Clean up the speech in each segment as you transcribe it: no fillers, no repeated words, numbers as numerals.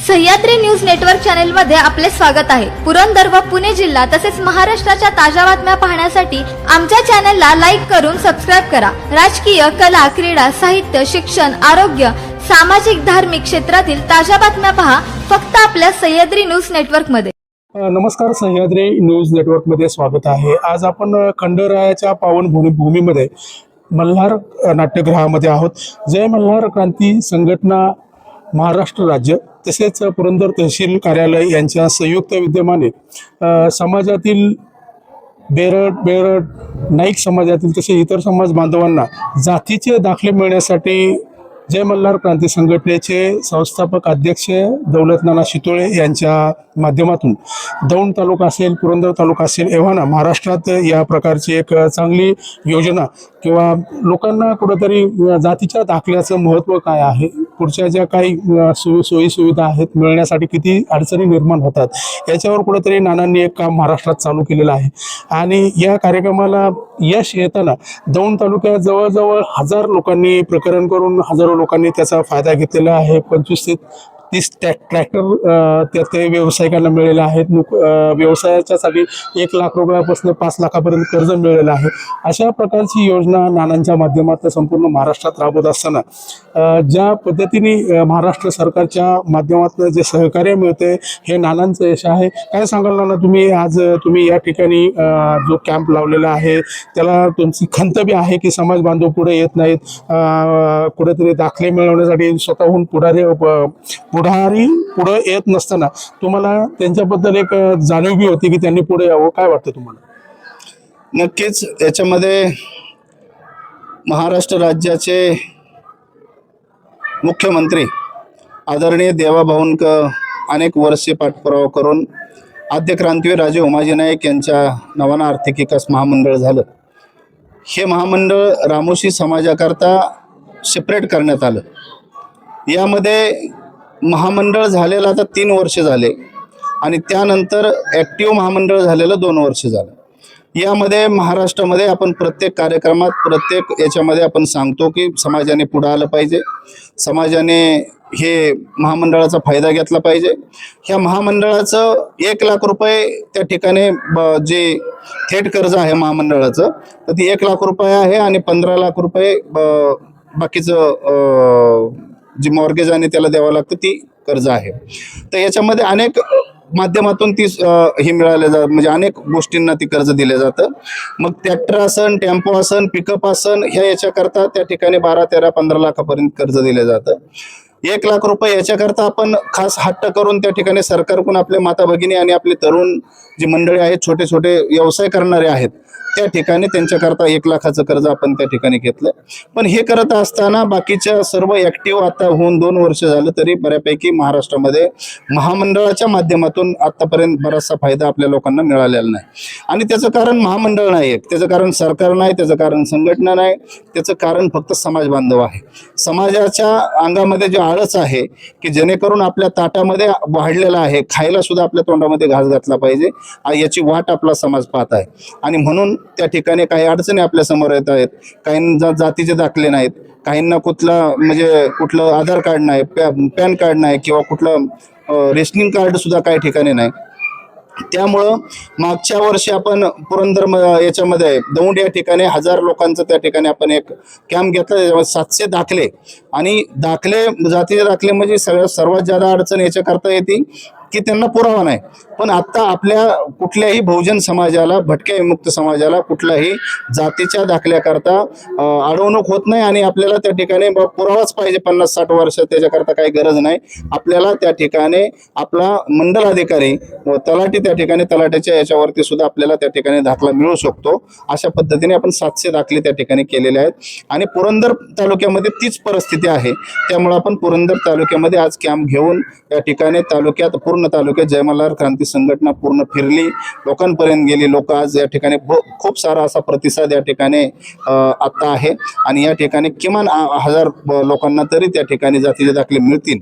Sahyadri news network channel मध्ये आपले स्वागत आहे। पुरंदर व पुणे जिल्हा तसेच महाराष्ट्राच्या ताज्या बातम्या पाहण्यासाठी आमच्या चॅनलला लाईक करून सबस्क्राइब करा। राजकीय, कला, क्रीडा, साहित्य, शिक्षण, आरोग्य, सामाजिक, धार्मिक क्षेत्रातील ताज्या बातम्या पहा फक्त आपल्या सह्याद्री न्यूज नेटवर्क मध्ये। नमस्कार, सह्याद्री न्यूज नेटवर्क मध्ये स्वागत आहे। आज आपण खंडरायाच्या पावनभूमीमध्ये मल्हार नाट्यगृहामध्ये आहोत। जय मल्हार क्रांती संघटना महाराष्ट्र राज्य तसेच पुरंदर तहसील कार्यालय यांच्या संयुक्त विद्यमाने समाजातील बेरड नाईक समाजातील तसे इतर समाज बांधवांना जातीचे दाखले मिळण्यासाठी जय मल्हार क्रांती संघटनेचे संस्थापक अध्यक्ष दौलतनाना शितोळे यांच्या माध्यमातून दौंड तालुका असेल, पुरंदर तालुका असेल, एव्हाना महाराष्ट्रात या प्रकारची एक चांगली योजना किंवा लोकांना कुठेतरी जातीच्या दाखल्याचं महत्त्व काय आहे, पुढच्या ज्या काही सोयी सुविधा आहेत मिळण्यासाठी किती अडचणी निर्माण होतात, याच्यावर कुठेतरी नानांनी एक काम महाराष्ट्रात चालू केलेलं आहे। आणि या कार्यक्रमाला यश येताना दौंड तालुक्यात जवळजवळ 1000 लोकांनी प्रकरण करून हजारो लोकांनी त्याचा फायदा घेतलेला आहे। 25 ते 30 ट्रॅक्टर ते व्यावसायिकांना मिळालेले आहेत। व्यवसायाच्यासाठी 1 लाख रुपयापासून 5 लाखापर्यंत कर्ज मिळालेलं आहे। अशा प्रकारची योजना नानांच्या माध्यमातून संपूर्ण महाराष्ट्रात राबवत असताना ज्या पद्धतीने महाराष्ट्र सरकारच्या माध्यमातून जे सहकार्य मिळते हे नानांचं यश आहे। काय सांगाल नाना, तुम्ही या ठिकाणी जो कॅम्प लावलेला आहे त्याला तुमची खंत बी आहे की समाज बांधव पुढे येत नाहीत, कुठेतरी दाखले मिळवण्यासाठी स्वतःहून पुढारी पुढे येत नसताना तुम्हाला त्यांच्याबद्दल एक जाणीव बी होती की त्यांनी पुढे यावं, काय वाटतं तुम्हाला? नक्कीच याच्यामध्ये महाराष्ट्र राज्याचे मुख्यमंत्री आदरणीय देवाभाऊंकर अनेक वर्षे पाठपुरावा करून आद्य क्रांतीवीर राजे उमाजी नाईक यांच्या नावानं आर्थिक विकास महामंडळ झालं। हे महामंडळ रामोशी समाजाकरता सेपरेट करण्यात आलं। यामध्ये महामंडळ झालेलं आता 3 वर्ष झाले आणि त्यानंतर ॲक्टिव्ह महामंडळ झालेलं 2 वर्ष झालं। यामध्ये महाराष्ट्रामध्ये आपण प्रत्येक कार्यक्रमात प्रत्येक याच्यामध्ये आपण सांगतो की समाजाने पुढे आलं पाहिजे, समाजाने हे महामंडळाचा फायदा घेतला पाहिजे। ह्या महामंडळाचं 1 लाख रुपये त्या ठिकाणी जे थेट कर्ज आहे महामंडळाचं तर ती 1 लाख रुपये आहे आणि 15 लाख रुपये बाकीचं जी मॉर्गेज आणि त्याला द्यावं लागतं ती कर्ज आहे। तर याच्यामध्ये अनेक माध्यमातून ती हे मिळाले जात, म्हणजे अनेक गोष्टींना ती कर्ज दिले जातं। मग ट्रॅक्टर असन, टेम्पो असन, पिकअप असन याच्याकरता त्या ठिकाणी 12, 13, 15 लाखापर्यंत कर्ज दिले जातं। 1 लाख रुपये याच्याकरता आपण खास हट्ट करून त्या ठिकाणी सरकारकडून आपले माता भगिनी आणि आपले तरुण जी मंडळी आहेत, छोटे छोटे व्यवसाय करणारे आहेत, त्या ठिकाणी त्यांच्याकरता 1 लाखाचं कर्ज आपण त्या ठिकाणी घेतलं। पण हे करत असताना बाकीच्या सर्व ॲक्टिव्ह आता होऊन 2 वर्ष झालं तरी बऱ्यापैकी महाराष्ट्रामध्ये महामंडळाच्या माध्यमातून आतापर्यंत बराचसा फायदा आपल्या लोकांना मिळालेला नाही। आणि त्याचं कारण महामंडळ नाही, त्याचं कारण सरकार नाही, त्याचं कारण संघटना नाही, त्याचं कारण फक्त समाज बांधव आहे। समाजाच्या अंगामध्ये जे आळस आहे की जेणेकरून आपल्या ताटामध्ये वाढलेला आहे, खायला सुद्धा आपल्या तोंडामध्ये घास घातला पाहिजे, याची वाट आपला समाज पाहत आहे। आणि म्हणून त्या ठिकाणी काही अडचणी आपल्या समोर येत आहेत। काहींना जातीचे दाखले नाहीत, काहींना कुठलं आधार कार्ड नाही, पॅन कार्ड नाही किंवा कुठलं रेशनिंग कार्ड सुद्धा काही ठिकाणी नाही। त्यामुळं मागच्या वर्षी आपण पुरंदर याच्यामध्ये दौंड या ठिकाणी 1000 लोकांचं त्या ठिकाणी आपण एक कॅम्प घेतला, त्याच्यामध्ये 700 दाखले आणि जातीचे दाखले म्हणजे सर्वात जादा अडचण याच्याकरता येते की त्यांना पुरावा नाही। पण आता आपल्या कुठल्याही बहुजन समाजाला, भटक्या विमुक्त समाजाला कुठल्याही जातीच्या दाखल्याकरता अडवणूक होत नाही आणि आपल्याला त्या ठिकाणी पुरावाच पाहिजे 50-60 वर्ष, त्याच्याकरता काही गरज नाही। आपल्याला त्या ठिकाणी आपला मंडल अधिकारी व तलाठी त्या ठिकाणी तलाठ्याच्या याच्यावरती सुद्धा आपल्याला त्या ठिकाणी दाखला मिळू शकतो। अशा पद्धतीने आपण 700 दाखले त्या ठिकाणी केलेले आहेत आणि पुरंदर तालुक्यामध्ये तीच परिस्थिती आहे। त्यामुळे आपण पुरंदर तालुक्यामध्ये आज कॅम्प घेऊन त्या ठिकाणी पूर्ण तालुक्यात जय मल्हार क्रांती संघटना पूर्ण फिरली, लोकांपर्यंत गेली। लोक आज या ठिकाणी खूप सारा असा प्रतिसाद या ठिकाणी आता आहे आणि या ठिकाणी किमान 1000 लोकांना तरी त्या ठिकाणी जातीचे दाखले मिळतील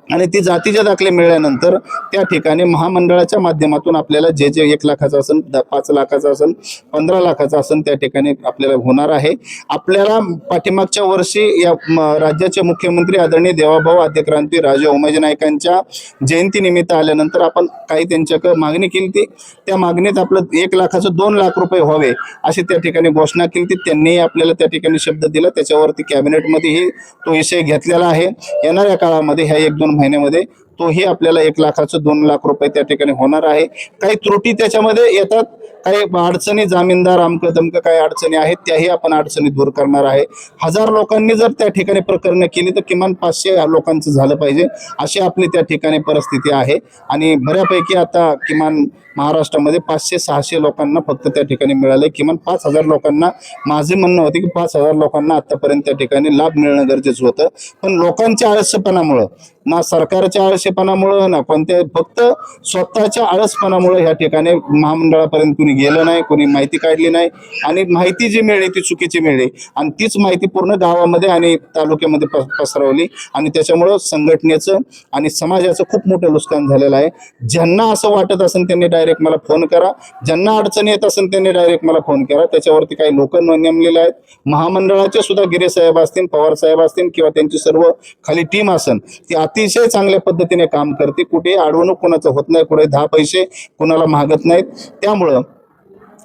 आणि ती जातीचे दाखले मिळाल्यानंतर त्या ठिकाणी महामंडळाच्या माध्यमातून आपल्याला जे 1 लाखाचं असेल, 5 लाखाचं असेल, 15 लाखाचं असेल, त्या ठिकाणी आपल्याला होणार आहे. आपल्याला पाठीमागच्या वर्षी या राज्याचे मुख्यमंत्री आदरणीय देवाभाऊ आद्यक्रांती राजे उमाजी नाईकांच्या जयंतीनिमित्त आल्यानंतर आपण काही त्यांच्याकडे मागणी केली ती. त्या मागणीत आपलं 1 लाखाचं 2 लाख रुपये व्हावे अशी त्या ठिकाणी घोषणा केली ती. त्यांनी आपल्याला त्या ठिकाणी शब्द दिला. त्याच्यावरती कॅबिनेटमध्येही तो विषय घेतलेला आहे. येणाऱ्या काळामध्ये ह्या 1-2 महिन्यामध्ये तोही आपल्याला 1 लाखाचं 2 लाख रुपये त्या ठिकाणी होणार आहे. काही त्रुटी त्याच्यामध्ये येतात, काही अडचणी, जामीनदार अमकं तमकं काही अडचणी आहेत, त्याही आपण अडचणी दूर करणार आहे. 1000 लोकांनी जर त्या ठिकाणी प्रकरणं केली तर किमान 500 लोकांचं झालं पाहिजे अशी आपली त्या ठिकाणी परिस्थिती आहे. आणि बऱ्यापैकी आता किमान महाराष्ट्रामध्ये 500-600 लोकांना फक्त त्या ठिकाणी मिळाले. किमान 5000 लोकांना, माझे म्हणणं होते की 5000 लोकांना आतापर्यंत त्या ठिकाणी लाभ मिळणं गरजेचं होतं. पण लोकांच्या आळसपणामुळं, ना सरकारच्या आळसेपणामुळं, ना कोणत्या, फक्त स्वतःच्या आळसपणामुळे ह्या ठिकाणी महामंडळापर्यंत कुणी गेलं नाही, कुणी माहिती काढली नाही. आणि माहिती जी मिळली ती चुकीची मिळली आणि तीच माहिती पूर्ण गावामध्ये आणि तालुक्यामध्ये पसरवली आणि त्याच्यामुळं संघटनेचं आणि समाजाचं खूप मोठं नुकसान झालेलं आहे. ज्यांना असं वाटत असेल त्यांनी डायरेक्ट मला फोन करा. ज्यांना अडचणी येत असेल त्यांनी डायरेक्ट मला फोन करा. त्याच्यावरती काही लोक नेमलेले आहेत. महामंडळाचे सुद्धा गिरे साहेब असतील, पवार साहेब असतील किंवा त्यांची सर्व खाली टीम असेल, ती अतिशय चांगल्या पद्धतीने काम करते. कुठे अडवणूक कोणाचं होत नाही, कुठे 10 पैसे कोणाला मागत नाहीत. त्यामुळं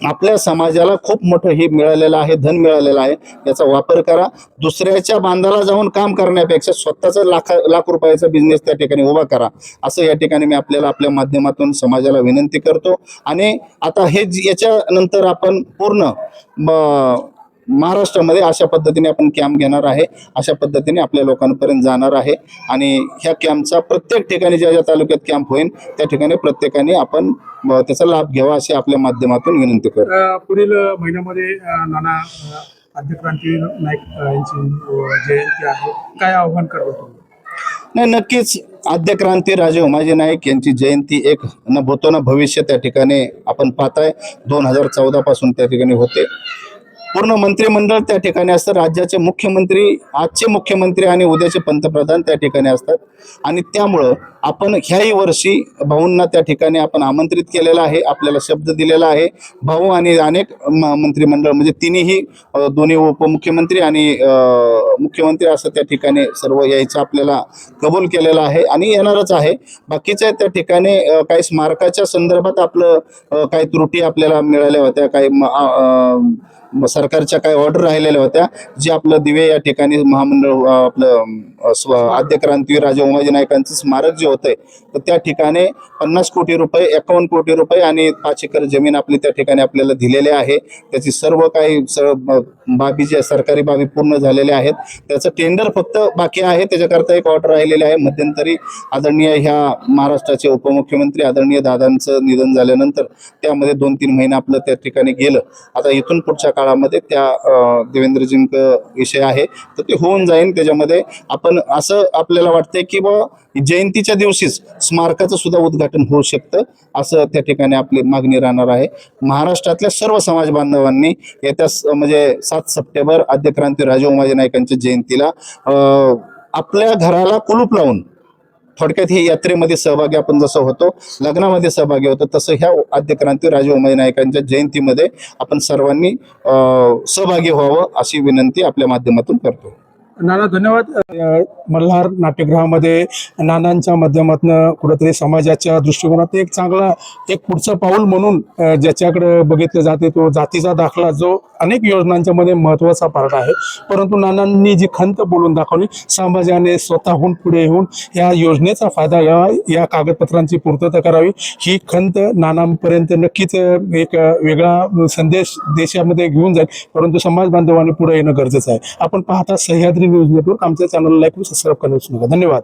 आपल्या समाजाला खूप मोठं हे मिळालेलं आहे, धन मिळालेलं आहे. याचा वापर करा. दुसऱ्याच्या बांधाला जाऊन काम करण्यापेक्षा स्वतःचा लाख रुपयाचा बिझनेस त्या ठिकाणी उभा करा, असं या ठिकाणी मी आपल्याला आपल्या माध्यमातून समाजाला विनंती करतो. आणि आता हे याच्यानंतर आपण पूर्ण महाराष्ट्रामध्ये अशा पद्धतीने आपण कॅम्प घेणार आहे, अशा पद्धतीने आपल्या लोकांपर्यंत जाणार आहे. आणि ह्या कॅम्पचा प्रत्येक ठिकाणी ज्या ज्या तालुक्यात कॅम्प होईल त्या ठिकाणी प्रत्येकाने आपण त्याचा लाभ घ्यावा अशी आपल्या माध्यमातून विनंती करतो. पुढील महिन्यामध्ये नाना आद्यक्रांती नाईक यांची जयंती आहे, काय आव्हान करतो तुम्ही? नाही, नक्कीच आद्यक्रांती राजे उमाजी नाईक यांची जयंती एक न भूतो न भविष्य त्या ठिकाणी आपण पाहताय. 2014 पासून त्या ठिकाणी होते. पूर्ण मंत्रिमंडळ त्या ठिकाणी असतं. राज्याचे मुख्यमंत्री, आजचे मुख्यमंत्री आणि उद्याचे पंतप्रधान त्या ठिकाणी असतात. आणि त्यामुळं आपण ह्याही वर्षी भाऊंना त्या ठिकाणी आपण आमंत्रित केलेलं आहे, आपल्याला शब्द दिलेला आहे. भाऊ आणि अनेक मंत्रिमंडळ म्हणजे तिन्ही दोन्ही उपमुख्यमंत्री आणि मुख्यमंत्री असं त्या ठिकाणी सर्व यायचं आपल्याला कबूल केलेलं आहे आणि येणारच आहे. बाकीच्या त्या ठिकाणी काही स्मारकाच्या संदर्भात आपलं काही त्रुटी आपल्याला मिळाल्या होत्या, काही सरकारच्या काही ऑर्डर राहिलेल्या होत्या, जे आपलं दिवे या ठिकाणी महामंडळ आपलं आद्यक्रांती राजे उमाजी नाईकांचं स्मारक जे होतंय तर त्या ठिकाणी 50 कोटी रुपये, 51 कोटी रुपये आणि 5 एकर जमीन आपली त्या ठिकाणी आपल्याला दिलेली आहे. त्याची सर्व काही बाबी ज्या सरकारी बाबी पूर्ण झालेल्या आहेत. त्याचं टेंडर फक्त बाकी आहे, त्याच्याकरता एक ऑर्डर राहिलेली आहे. मध्यंतरी आदरणीय ह्या महाराष्ट्राचे उपमुख्यमंत्री आदरणीय दादांचं निधन झाल्यानंतर त्यामध्ये 2-3 महिने आपलं त्या ठिकाणी गेलं. आता इथून पुढच्या काळामध्ये त्या देवेंद्रजींक विषय आहे तर ते होऊन जाईल. त्याच्यामध्ये आपण असं आपल्याला वाटतंय की जयंतीच्या दिवशीच स्मारकाचं सुद्धा उद्घाटन होऊ शकतं, असं त्या ठिकाणी आपली मागणी राहणार आहे. महाराष्ट्रातल्या सर्व समाज बांधवांनी येत्या म्हणजे 7 सप्टेंबर आद्यक्रांती राजे उमाजी नाईकांच्या जयंतीला आपल्या घराला कुलूप लावून, थोडक्यात ही यात्रेमध्ये सहभागी आपण जसं होतो, लग्नामध्ये सहभागी होतो, तसं ह्या आद्यक्रांती राजे उमाजी नाईकांच्या जयंतीमध्ये आपण सर्वांनी सहभागी व्हावं अशी विनंती आपल्या माध्यमातून करतो. नाना धन्यवाद. मल्हार नाट्यगृहामध्ये नानांच्या माध्यमातून कुठेतरी समाजाच्या दृष्टिकोनात एक चांगला एक पुढचं पाऊल म्हणून ज्याच्याकडे बघितलं जाते तो जातीचा दाखला, जो अनेक योजनांच्या मध्ये महत्त्वाचा पार्ट आहे. परंतु नानांनी जी खंत बोलून दाखवली, समाजाने स्वतःहून पुढे येऊन या योजनेचा फायदा या कागदपत्रांची पूर्तता करावी, ही खंत नानांपर्यंत नक्कीच एक वेगळा संदेश देशामध्ये घेऊन जाईल. परंतु समाज बांधवांनी पुढे येणं गरजेचं आहे. आपण पाहता सह्याद्री न्यूज नेटवर्क. आमच्या चॅनलला लाईक व सबस्क्राईब करण्यास नका. धन्यवाद.